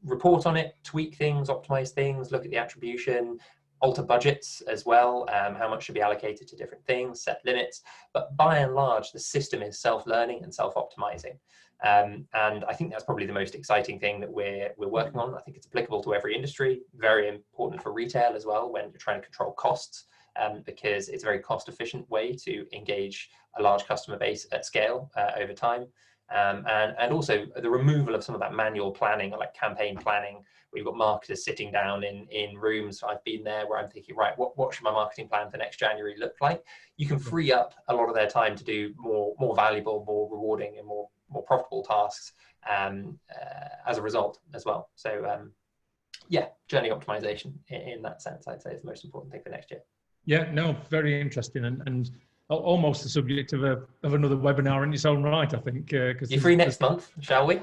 report on it, tweak things, optimize things, look at the attribution, alter budgets as well, how much should be allocated to different things, set limits. But by and large, the system is self-learning and self-optimizing. And I think that's probably the most exciting thing that we're working on. I think it's applicable to every industry, very important for retail as well when you're trying to control costs, because it's a very cost-efficient way to engage a large customer base at scale over time. And also the removal of some of that manual planning, like campaign planning. We've got marketers sitting down in rooms. I've been there where I'm thinking, right, what should my marketing plan for next January look like? You can free up a lot of their time to do more valuable, more rewarding, and more profitable tasks as a result as well. So journey optimization in that sense, I'd say, is the most important thing for next year. Yeah, no, very interesting and almost the subject of another webinar in its own right, I think. You're free next month, shall we?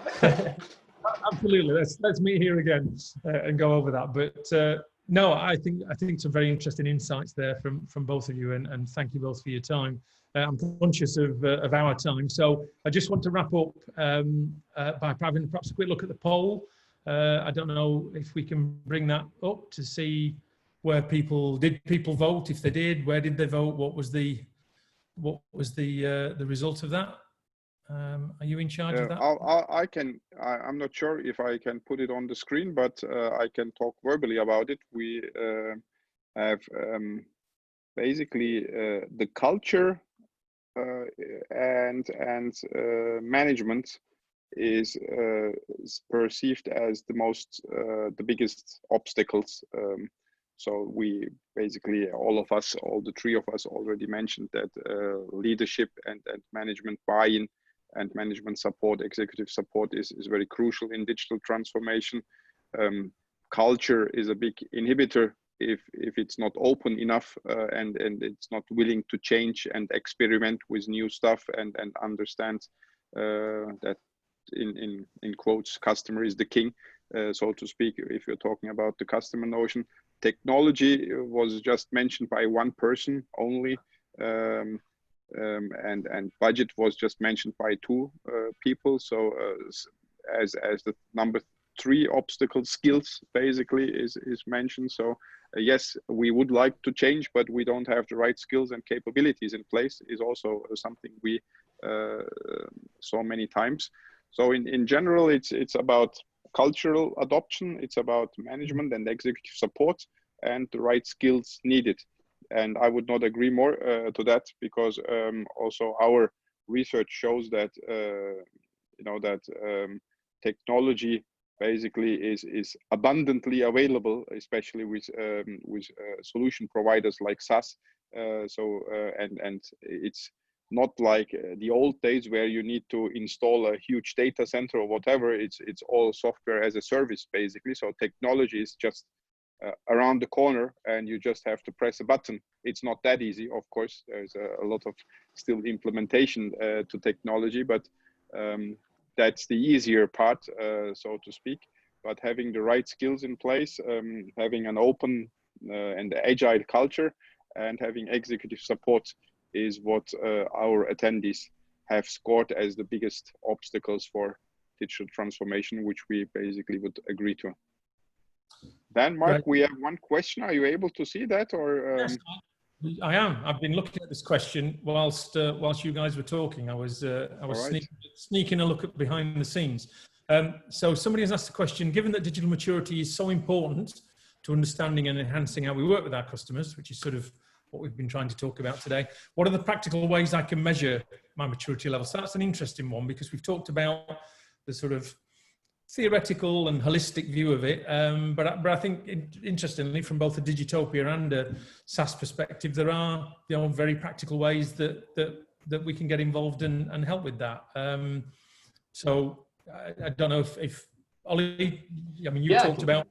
Absolutely. Let's meet here again and go over that. But no, I think some very interesting insights there from both of you, and thank you both for your time. I'm conscious of our time, so I just want to wrap up by having perhaps a quick look at the poll. I don't know if we can bring that up to see where people vote. If they did, where did they vote? What was the result of that? Are you in charge of that? I'm not sure if I can put it on the screen, but I can talk verbally about it. We have basically the culture and management is perceived as the biggest obstacles. So we basically, all the three of us already mentioned that leadership and management buy-in and management support, executive support is very crucial in digital transformation. Culture is a big inhibitor if it's not open enough and it's not willing to change and experiment with new stuff and understand that in quotes, customer is the king, so to speak, if you're talking about the customer notion. Technology was just mentioned by one person only, and budget was just mentioned by two people. So as the number 3 obstacle, skills basically is mentioned. So yes, we would like to change, but we don't have the right skills and capabilities in place, is also something we saw many times. So in general, it's about cultural adoption, it's about management and executive support and the right skills needed. And I would not agree more to that, because also our research shows that technology basically is abundantly available, especially with solution providers like SaaS. And it's not like the old days where you need to install a huge data center or whatever. It's all software as a service basically. So technology is just around the corner, and you just have to press a button. It's not that easy, of course. There's a lot of still implementation to technology, but that's the easier part, so to speak. But having the right skills in place, having an open and agile culture, and having executive support is what our attendees have scored as the biggest obstacles for digital transformation, which we basically would agree to. Then, Mark, Right. we have one question. Are you able to see that? Or Yes, I am. I've been looking at this question whilst you guys were talking. I was right. sneaking a look at behind the scenes. So somebody has asked the question: given that digital maturity is so important to understanding and enhancing how we work with our customers, which is sort of what we've been trying to talk about today, what are the practical ways I can measure my maturity level? So that's an interesting one, because we've talked about the sort of theoretical and holistic view of it, but I think interestingly, from both a Digitopia and a SaaS perspective, there are very practical ways that we can get involved and help with that. So I don't know if Ollie, I mean, you talked about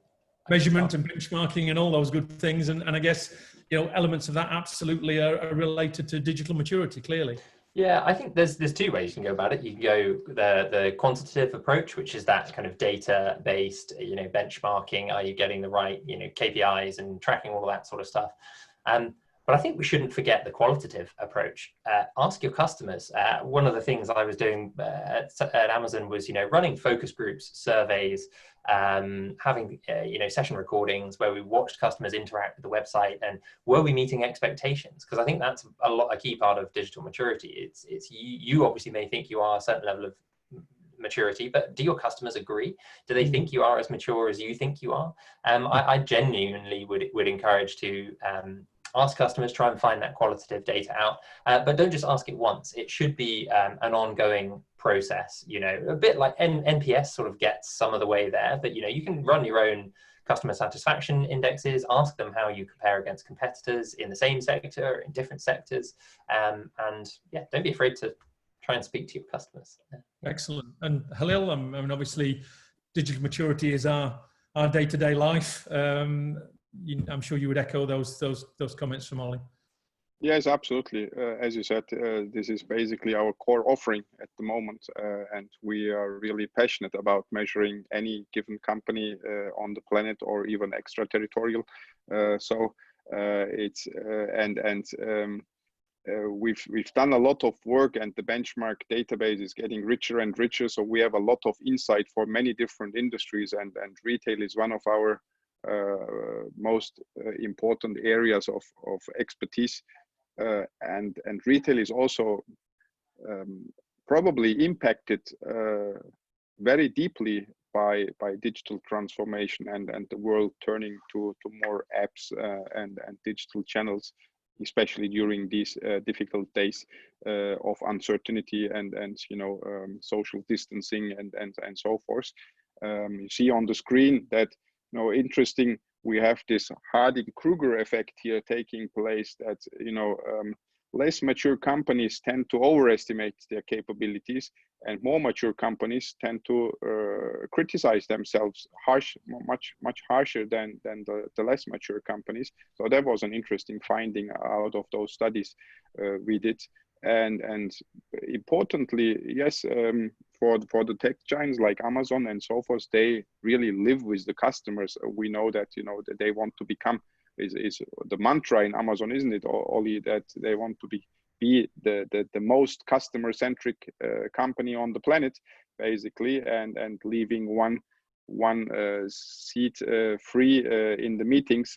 measurement and benchmarking and all those good things, and I guess elements of that absolutely are related to digital maturity, clearly. Yeah, I think there's two ways you can go about it. You can go the quantitative approach, which is that kind of data-based, benchmarking. Are you getting the right, KPIs and tracking all of that sort of stuff? But I think we shouldn't forget the qualitative approach. Ask your customers. One of the things I was doing at Amazon was, running focus groups, surveys, having session recordings where we watched customers interact with the website, and were we meeting expectations? Because I think that's a key part of digital maturity. It's you obviously may think you are a certain level of maturity, but do your customers agree? Do they think you are as mature as you think you are? I genuinely would encourage to ask customers, try and find that qualitative data out, but don't just ask it once. It should be an ongoing process, a bit like NPS sort of gets some of the way there, but you can run your own customer satisfaction indexes, ask them how you compare against competitors in the same sector, in different sectors, and yeah, don't be afraid to try and speak to your customers. Excellent. And Halil, I mean, obviously digital maturity is our day-to-day life. I'm sure you would echo those comments from Ollie. Yes, absolutely. As you said, this is basically our core offering at the moment, and we are really passionate about measuring any given company on the planet or even extraterritorial. We've done a lot of work, and the benchmark database is getting richer and richer. So we have a lot of insight for many different industries, and retail is one of our most important areas of expertise, and retail is also probably impacted very deeply by digital transformation and the world turning to more apps and digital channels, especially during these difficult days of uncertainty and social distancing and so forth. You see on the screen that, interesting, we have this Harding-Kruger effect here taking place, that less mature companies tend to overestimate their capabilities, and more mature companies tend to criticize themselves much harsher than the less mature companies. So that was an interesting finding out of those studies we did. And importantly, yes, for the tech giants like Amazon and so forth, they really live with the customers. We know that that they want to become, is the mantra in Amazon, isn't it, Oli, that they want to be the most customer-centric company on the planet, basically, and leaving one seat free in the meetings,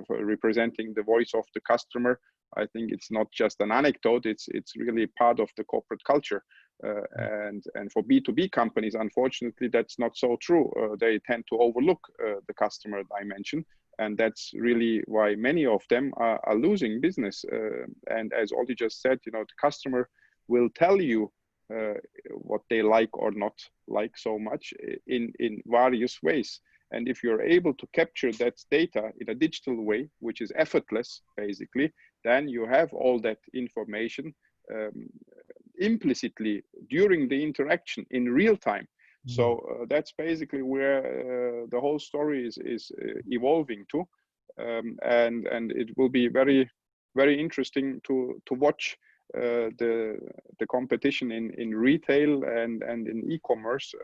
representing the voice of the customer. I think it's not just an anecdote, it's really part of the corporate culture. And for B2B companies, unfortunately, that's not so true. They tend to overlook the customer dimension. And that's really why many of them are losing business. And as Oli just said, the customer will tell you what they like or not like so much in various ways. And if you're able to capture that data in a digital way, which is effortless, basically, then you have all that information implicitly during the interaction in real time. So that's basically where the whole story is evolving to, and it will be very, very interesting to watch the competition in retail and in e-commerce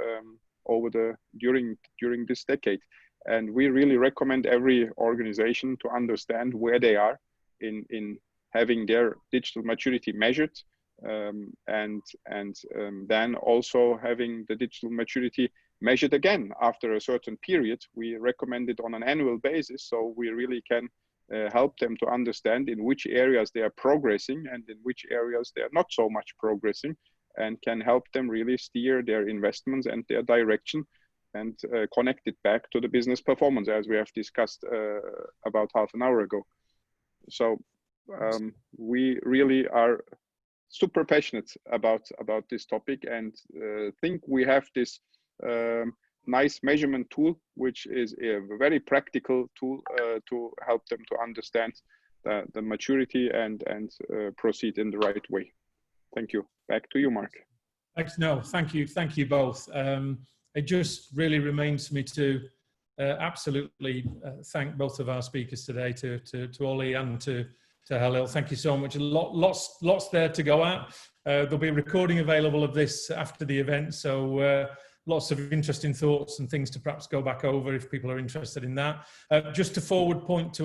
during this decade. And we really recommend every organization to understand where they are in having their digital maturity measured. And then also having the digital maturity measured again after a certain period. We recommend it on an annual basis, so we really can help them to understand in which areas they are progressing and in which areas they are not so much progressing, and can help them really steer their investments and their direction and connect it back to the business performance, as we have discussed about half an hour ago. So we really are super passionate about this topic, and think we have this nice measurement tool, which is a very practical tool to help them to understand the maturity and proceed in the right way. Thank you. Back to you, Mark. No, thank you both. It just really remains me to absolutely thank both of our speakers today, to Oli and to Halil. Thank you so much. Lots there to go at. There'll be a recording available of this after the event, so lots of interesting thoughts and things to perhaps go back over if people are interested in that. Just to forward point to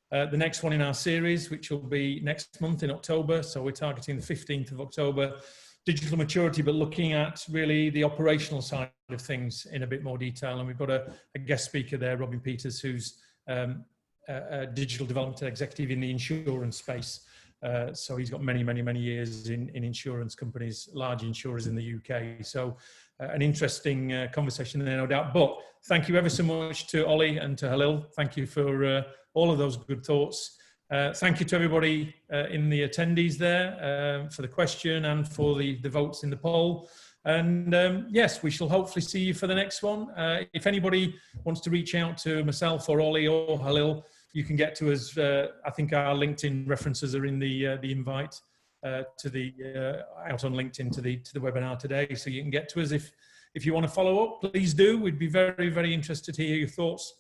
the next one in our series, which will be next month in October. So we're targeting the 15th of October, digital maturity, but looking at really the operational side of things in a bit more detail. And we've got a guest speaker there, Robin Peters, who's a digital development executive in the insurance space. So he's got many years in insurance companies, large insurers in the UK. So an interesting conversation there, no doubt. But thank you ever so much to Oli and to Halil. Thank you for all of those good thoughts. Thank you to everybody in the attendees there for the question and for the votes in the poll. And yes, we shall hopefully see you for the next one. If anybody wants to reach out to myself or Oli or Halil, you can get to us. I think our LinkedIn references are in the invite to the out on LinkedIn to the webinar today. So you can get to us if you want to follow up. Please do. We'd be very interested to hear your thoughts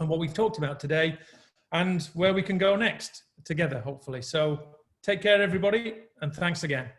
on what we've talked about today and where we can go next together, hopefully. So take care, everybody, and thanks again.